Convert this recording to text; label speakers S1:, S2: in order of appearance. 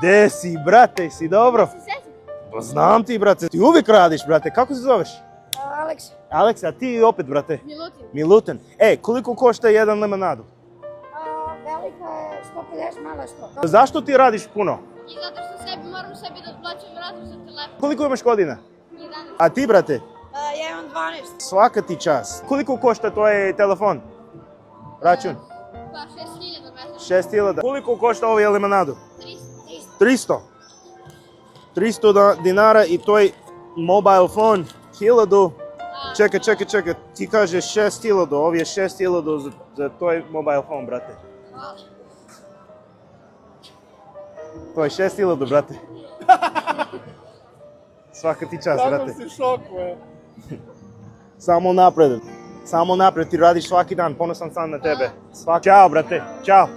S1: Gde si, brate, si dobro? Pa znam ti, brate, ti uvijek radiš, brate, kako se zoveš?
S2: Aleks.
S1: Aleks, a ti opet, brate?
S2: Milutin.
S1: Milutin. Koliko košta jedan limonadu?
S2: Velika je 150, mala 100.
S1: Zašto ti radiš puno?
S2: I zato što moram sebi da otplaćujem ratu za telefon.
S1: Koliko imaš godina?
S2: 11.
S1: A ti, brate?
S2: Ja imam 12.
S1: Svaka ti čast. Koliko košta tvoj telefon? Račun?
S2: Pa 6.000 mesečno.
S1: 6.000. Koliko košta ovaj limonadu?
S2: 300.
S1: 300 dinara i tvoj mobile phone 1000. Čekaj, ti kažeš 6.000, ovo je 6.000 za tvoj mobile phone, brate. To je 6.000, brate. Svaka ti čast, brate.
S3: Kako si šoku,
S1: Samo napred, ti radiš svaki dan, ponosan sam na tebe. Ćao, brate, ćao.